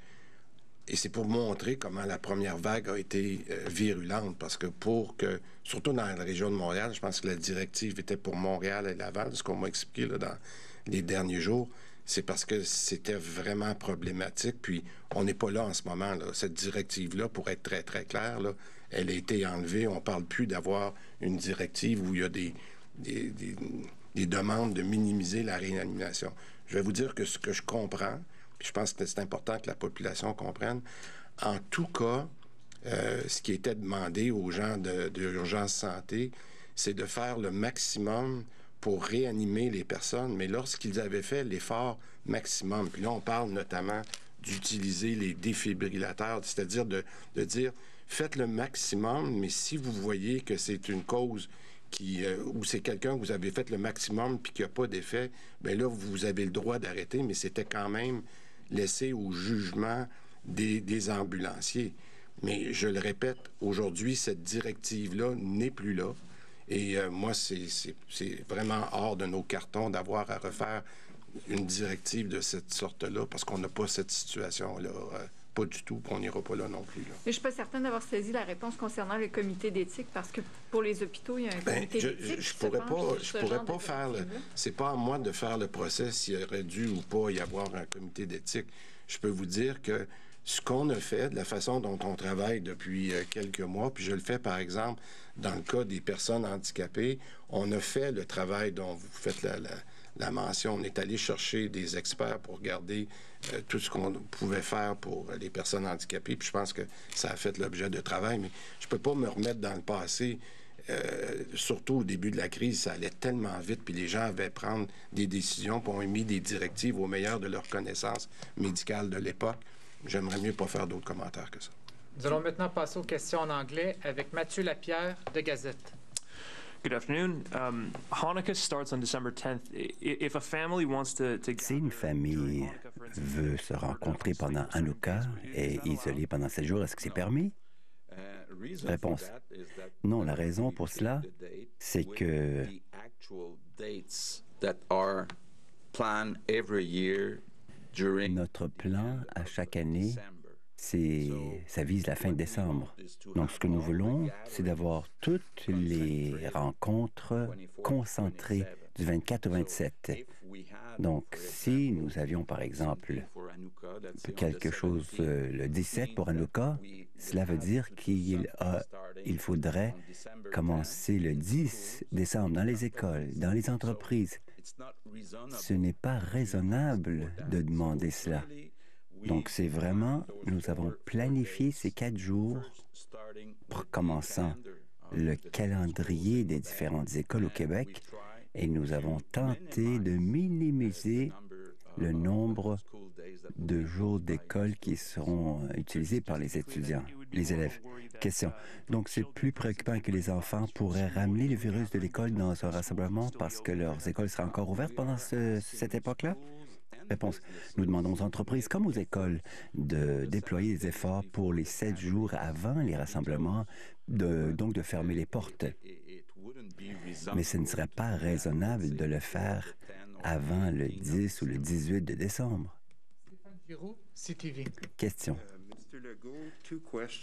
Et c'est pour montrer comment la première vague a été virulente, parce que surtout dans la région de Montréal, je pense que la directive était pour Montréal et Laval, ce qu'on m'a expliqué là, dans les derniers jours, c'est parce que c'était vraiment problématique. Puis on n'est pas là en ce moment. Là. Cette directive-là, pour être très, très claire, là, elle a été enlevée. On ne parle plus d'avoir une directive où il y a des demandes de minimiser la réanimation. Je vais vous dire que ce que je comprends, puis je pense que c'est important que la population comprenne, en tout cas, ce qui était demandé aux gens de l'urgence santé, c'est de faire le maximum pour réanimer les personnes, mais lorsqu'ils avaient fait l'effort maximum, puis là, on parle notamment d'utiliser les défibrillateurs, c'est-à-dire de dire, faites le maximum, mais si vous voyez que c'est une cause ou c'est quelqu'un que vous avez fait le maximum puis qu'il n'y a pas d'effet, bien là, vous avez le droit d'arrêter, mais c'était quand même laissé au jugement des ambulanciers. Mais je le répète, aujourd'hui, cette directive-là n'est plus là. Et moi, c'est vraiment hors de nos cartons d'avoir à refaire une directive de cette sorte-là parce qu'on n'a pas cette situation-là. Pas du tout, puis on n'ira pas là non plus. Là. Mais je ne suis pas certaine d'avoir saisi la réponse concernant le comité d'éthique, parce que pour les hôpitaux, il y a un comité d'éthique. Je pourrais pas faire... C'est pas à moi de faire le procès s'il aurait dû ou pas y avoir un comité d'éthique. Je peux vous dire que Ce qu'on a fait, de la façon dont on travaille depuis quelques mois, puis je le fais par exemple dans le cas des personnes handicapées, on a fait le travail dont vous faites la mention. On est allé chercher des experts pour regarder tout ce qu'on pouvait faire pour les personnes handicapées. Puis je pense que ça a fait l'objet de travail, mais je peux pas me remettre dans le passé. Surtout au début de la crise, ça allait tellement vite, puis les gens avaient prendre des décisions, puis ont émis des directives au meilleur de leur connaissance médicale de l'époque. J'aimerais mieux pas faire d'autres commentaires que ça. Nous allons maintenant passer aux questions en anglais avec Mathieu Lapierre de Gazette. Good afternoon. Hanukkah starts on December 10th. If a family wants to Si une famille veut se rencontrer pendant Hanouka et isoler pendant 7 jours, est-ce que c'est permis? Réponse. Non, la raison pour cela, c'est que notre plan à chaque année, ça vise la fin de décembre. Donc, ce que nous voulons, c'est d'avoir toutes les rencontres concentrées du 24 au 27. Donc, si nous avions, par exemple, quelque chose le 17 pour Hanouka, cela veut dire qu'il faudrait commencer le 10 décembre dans les écoles, dans les entreprises. Ce n'est pas raisonnable de demander cela. Donc, c'est vraiment, nous avons planifié ces 4 jours, commençant le calendrier des différentes écoles au Québec, et nous avons tenté de minimiser le nombre de jours d'école qui seront utilisés par les étudiants, les élèves. Question. Donc, c'est plus préoccupant que les enfants pourraient ramener le virus de l'école dans un rassemblement parce que leurs écoles seraient encore ouvertes pendant cette époque-là? Réponse. Nous demandons aux entreprises comme aux écoles de déployer des efforts pour les 7 jours avant les rassemblements, donc de fermer les portes. Mais ce ne serait pas raisonnable de le faire avant le 10 ou le 18 de décembre. Stéphane Giroux, CTV. Question.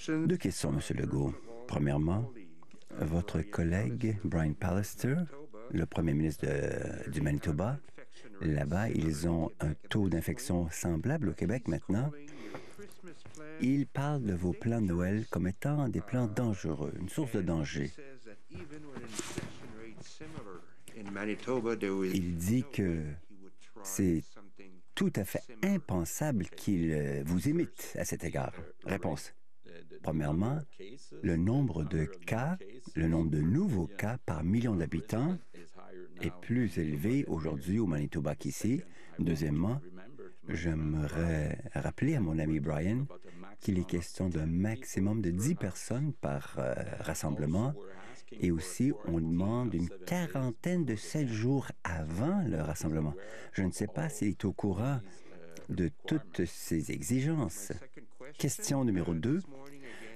2 questions, M. Legault. Premièrement, votre collègue Brian Pallister, le premier ministre du Manitoba, là-bas, ils ont un taux d'infection semblable au Québec maintenant. Il parle de vos plans de Noël comme étant des plans dangereux, une source de danger. Il dit que c'est tout à fait impensable qu'il vous imite à cet égard. Réponse. Premièrement, le nombre de cas, le nombre de nouveaux cas par million d'habitants est plus élevé aujourd'hui au Manitoba qu'ici. Deuxièmement, j'aimerais rappeler à mon ami Brian qu'il est question d'un maximum de 10 personnes par rassemblement. Et aussi, on demande une quarantaine de 7 jours avant le rassemblement. Je ne sais pas s'il est au courant de toutes ces exigences. Question numéro 2.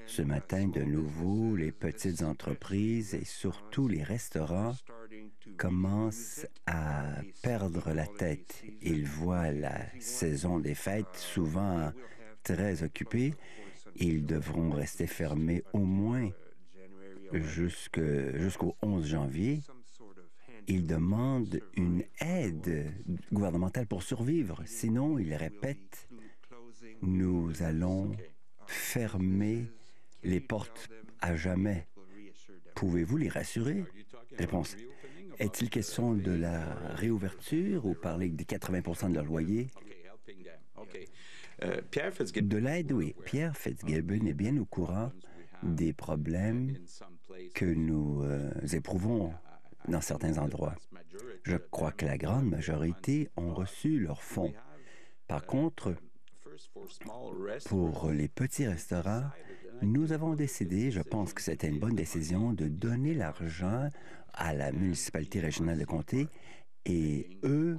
Ce matin, de nouveau, les petites entreprises et surtout les restaurants commencent à perdre la tête. Ils voient la saison des fêtes souvent très occupée. Ils devront rester fermés au moins jusqu'au 11 janvier. Ils demandent une aide gouvernementale pour survivre. Sinon, ils répètent, nous allons fermer les portes à jamais. Pouvez-vous les rassurer? Réponse. Est-il question de la réouverture ou parler des 80 de leur loyer? De l'aide, oui. Pierre Fitzgibbon est bien au courant des problèmes que nous éprouvons dans certains endroits. Je crois que la grande majorité ont reçu leurs fonds. Par contre, pour les petits restaurants, nous avons décidé, je pense que c'était une bonne décision, de donner l'argent à la municipalité régionale de comté et eux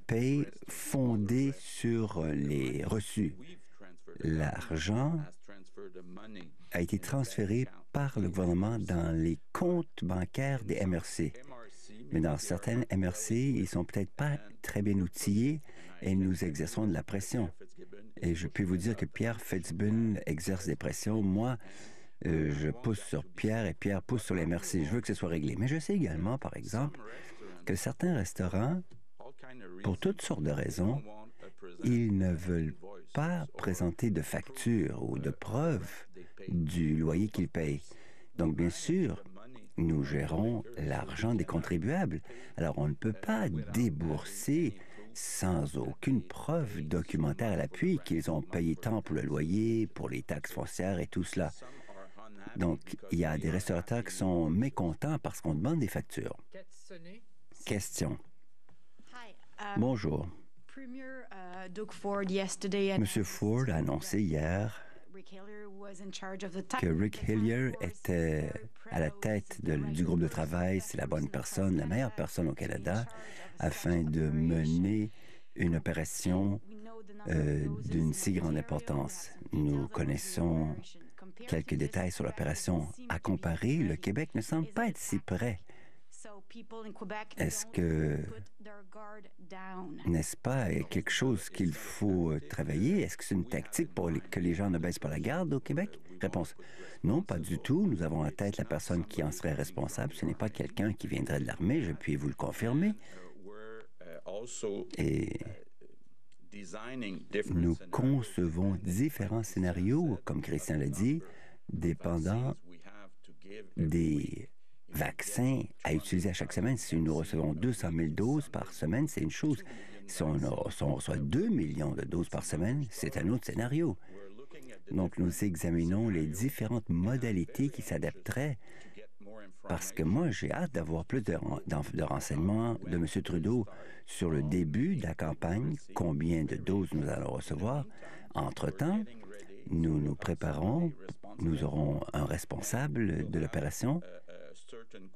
payent fondé sur les reçus. L'argent a été transféré par le gouvernement dans les comptes bancaires des MRC. Mais dans certaines MRC, ils ne sont peut-être pas très bien outillés et nous exerçons de la pression. Et je peux vous dire que Pierre Fitzgibbon exerce des pressions. Moi, je pousse sur Pierre et Pierre pousse sur les MRC. Je veux que ce soit réglé. Mais je sais également, par exemple, que certains restaurants, pour toutes sortes de raisons, ils ne veulent pas présenter de facture ou de preuve du loyer qu'ils payent. Donc, bien sûr, nous gérons l'argent des contribuables. Alors, on ne peut pas débourser sans aucune preuve documentaire à l'appui qu'ils ont payé tant pour le loyer, pour les taxes foncières et tout cela. Donc, il y a des restaurateurs qui sont mécontents parce qu'on demande des factures. Question. Bonjour. Monsieur Ford a annoncé hier que Rick Hillier était à la tête du groupe de travail. C'est la bonne personne, la meilleure personne au Canada, afin de mener une opération d'une si grande importance. Nous connaissons quelques détails sur l'opération. À comparer, le Québec ne semble pas être si près. Est-ce que, n'est-ce pas, quelque chose qu'il faut travailler? Est-ce que c'est une tactique pour que les gens ne baissent pas la garde au Québec? Réponse. Non, pas du tout. Nous avons en tête la personne qui en serait responsable. Ce n'est pas quelqu'un qui viendrait de l'armée, je puis vous le confirmer. Et nous concevons différents scénarios, comme Christian l'a dit, dépendant des vaccins à utiliser à chaque semaine. Si nous recevons 200 000 doses par semaine, c'est une chose. Si on reçoit 2 millions de doses par semaine, c'est un autre scénario. Donc, nous examinons les différentes modalités qui s'adapteraient parce que moi, j'ai hâte d'avoir plus de renseignements de M. Trudeau sur le début de la campagne, combien de doses nous allons recevoir. Entre-temps, nous nous préparons, nous aurons un responsable de l'opération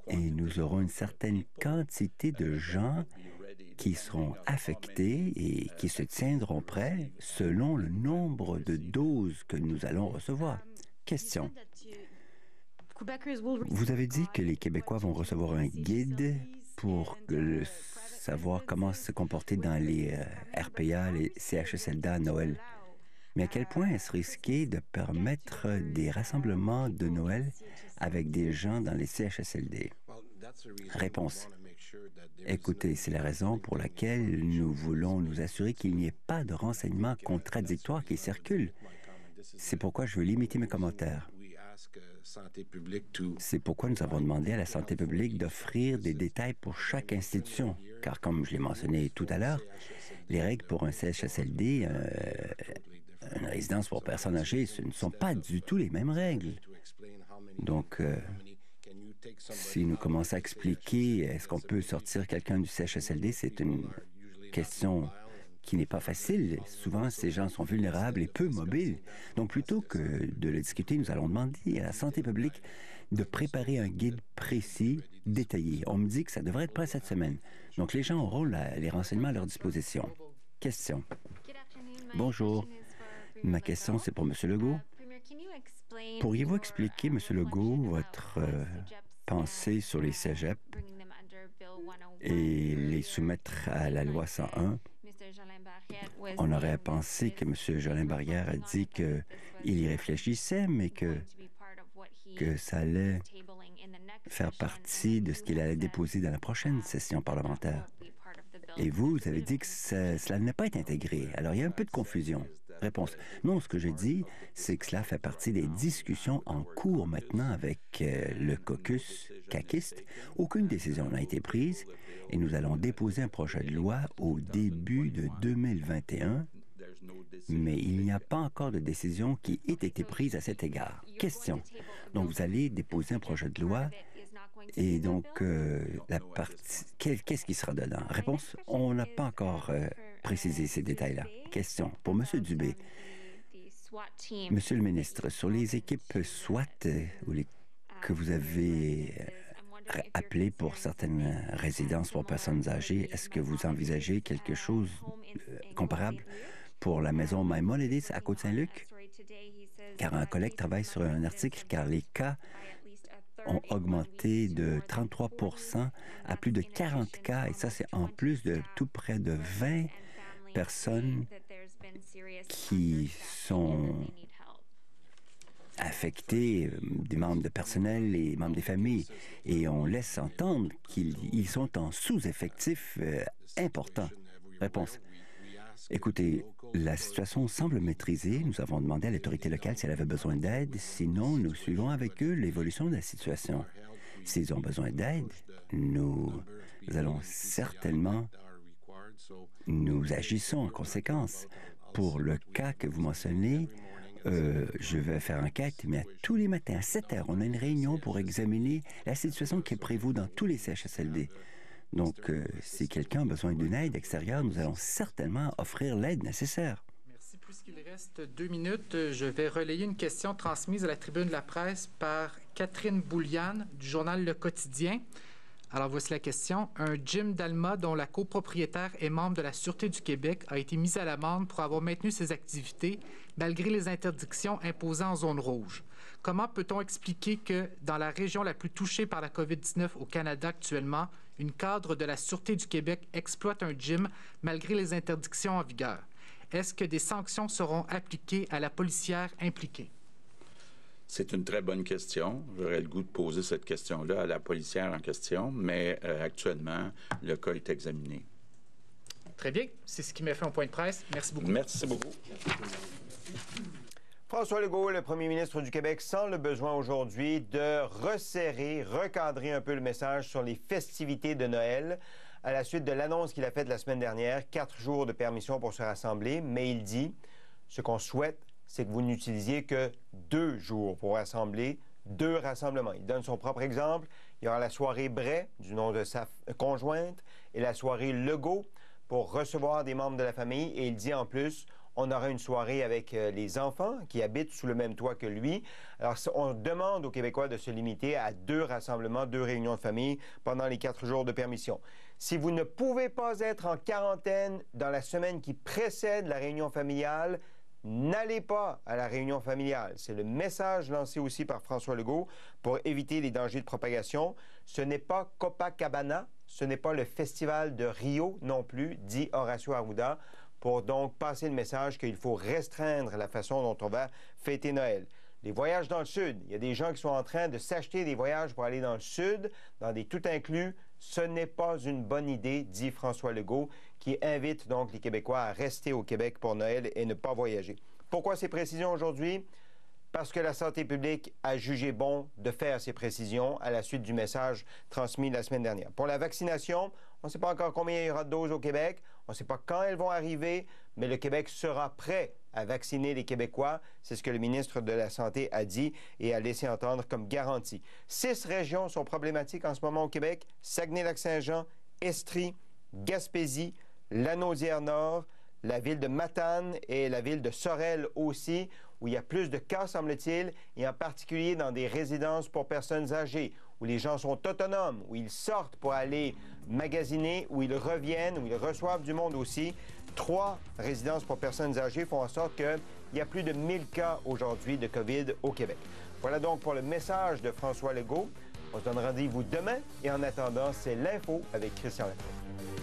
et nous aurons une certaine quantité de gens qui seront affectés et qui se tiendront prêts selon le nombre de doses que nous allons recevoir. Question. Vous avez dit que les Québécois vont recevoir un guide pour savoir comment se comporter dans les RPA, les CHSLD à Noël. Mais à quel point est-ce risqué de permettre des rassemblements de Noël avec des gens dans les CHSLD? Réponse. Écoutez, c'est la raison pour laquelle nous voulons nous assurer qu'il n'y ait pas de renseignements contradictoires qui circulent. C'est pourquoi je veux limiter mes commentaires. C'est pourquoi nous avons demandé à la santé publique d'offrir des détails pour chaque institution, car comme je l'ai mentionné tout à l'heure, les règles pour un CHSLD, une résidence pour personnes âgées, ce ne sont pas du tout les mêmes règles. Donc, si nous commençons à expliquer est-ce qu'on peut sortir quelqu'un du CHSLD, c'est une question qui n'est pas facile. Souvent, ces gens sont vulnérables et peu mobiles. Donc, plutôt que de le discuter, nous allons demander à la santé publique de préparer un guide précis, détaillé. On me dit que ça devrait être prêt cette semaine. Donc, les gens auront les renseignements à leur disposition. Question. Bonjour. Ma question, c'est pour M. Legault. Pourriez-vous expliquer, M. Legault, votre pensée sur les cégeps et les soumettre à la loi 101? On aurait pensé que M. Jolin Barrière a dit qu'il y réfléchissait, mais que ça allait faire partie de ce qu'il allait déposer dans la prochaine session parlementaire. Et vous avez dit que cela n'a pas été intégré. Alors, il y a un peu de confusion. Réponse. Non, ce que je dis, c'est que cela fait partie des discussions en cours maintenant avec le caucus caquiste. Aucune décision n'a été prise et nous allons déposer un projet de loi au début de 2021, mais il n'y a pas encore de décision qui ait été prise à cet égard. Question. Donc, vous allez déposer un projet de loi et donc, la partie... Qu'est-ce qui sera dedans? Réponse. On n'a pas encore précisé ces détails-là. Question. Pour M. Dubé. Monsieur le ministre, sur les équipes SWAT que vous avez appelées pour certaines résidences pour personnes âgées, est-ce que vous envisagez quelque chose comparable pour la maison Maimonides à Côte-Saint-Luc? Car un collègue travaille sur un article, car les cas ont augmenté de 33 % à plus de 40 cas, et ça, c'est en plus de tout près de 20 personnes qui sont affectées, des membres de personnel et membres des familles, et on laisse entendre qu'ils sont en sous-effectif important. Réponse. Écoutez, la situation semble maîtrisée. Nous avons demandé à l'autorité locale si elle avait besoin d'aide. Sinon, nous suivons avec eux l'évolution de la situation. S'ils ont besoin d'aide, nous allons certainement, nous agissons en conséquence. Pour le cas que vous mentionnez, je vais faire enquête, mais tous les matins à 7 heures, on a une réunion pour examiner la situation qui est prévue dans tous les CHSLD. Donc, si quelqu'un a besoin d'une aide extérieure, nous allons certainement offrir l'aide nécessaire. Merci. Puisqu'il reste 2 minutes, je vais relayer une question transmise à la tribune de la presse par Catherine Bouliane du journal Le Quotidien. Alors, voici la question. Un gym d'Alma dont la copropriétaire est membre de la Sûreté du Québec a été mis à l'amende pour avoir maintenu ses activités malgré les interdictions imposées en zone rouge. Comment peut-on expliquer que dans la région la plus touchée par la COVID-19 au Canada actuellement, une cadre de la Sûreté du Québec exploite un gym malgré les interdictions en vigueur? Est-ce que des sanctions seront appliquées à la policière impliquée? C'est une très bonne question. J'aurais le goût de poser cette question-là à la policière en question, mais actuellement, le cas est examiné. Très bien. C'est ce qui m'a fait un point de presse. Merci beaucoup. Merci beaucoup. François Legault, le premier ministre du Québec, sent le besoin aujourd'hui de resserrer, recadrer un peu le message sur les festivités de Noël à la suite de l'annonce qu'il a faite la semaine dernière, 4 jours de permission pour se rassembler, mais il dit ce qu'on souhaite, c'est que vous n'utilisiez que 2 jours pour rassembler, 2 rassemblements. Il donne son propre exemple. Il y aura la soirée Bray, du nom de sa conjointe, et la soirée Legault pour recevoir des membres de la famille. Et il dit en plus, on aura une soirée avec les enfants qui habitent sous le même toit que lui. Alors, on demande aux Québécois de se limiter à 2 rassemblements, 2 réunions de famille pendant les 4 jours de permission. Si vous ne pouvez pas être en quarantaine dans la semaine qui précède la réunion familiale, n'allez pas à la réunion familiale. C'est le message lancé aussi par François Legault pour éviter les dangers de propagation. Ce n'est pas Copacabana, ce n'est pas le festival de Rio non plus, dit Horacio Arruda, pour donc passer le message qu'il faut restreindre la façon dont on va fêter Noël. Les voyages dans le Sud, il y a des gens qui sont en train de s'acheter des voyages pour aller dans le Sud, dans des tout inclus. Ce n'est pas une bonne idée, dit François Legault, qui invite donc les Québécois à rester au Québec pour Noël et ne pas voyager. Pourquoi ces précisions aujourd'hui? Parce que la santé publique a jugé bon de faire ces précisions à la suite du message transmis la semaine dernière. Pour la vaccination, on ne sait pas encore combien il y aura de doses au Québec, on ne sait pas quand elles vont arriver, mais le Québec sera prêt à vacciner les Québécois. C'est ce que le ministre de la Santé a dit et a laissé entendre comme garantie. 6 régions sont problématiques en ce moment au Québec: Saguenay-Lac-Saint-Jean, Estrie, Gaspésie, Lanaudière-Nord, la ville de Matane et la ville de Sorel aussi, où il y a plus de cas, semble-t-il, et en particulier dans des résidences pour personnes âgées, où les gens sont autonomes, où ils sortent pour aller magasiner, où ils reviennent, où ils reçoivent du monde aussi. 3 résidences pour personnes âgées font en sorte qu'il y a plus de 1000 cas aujourd'hui de COVID au Québec. Voilà donc pour le message de François Legault. On se donne rendez-vous demain et en attendant, c'est l'info avec Christian Lefebvre.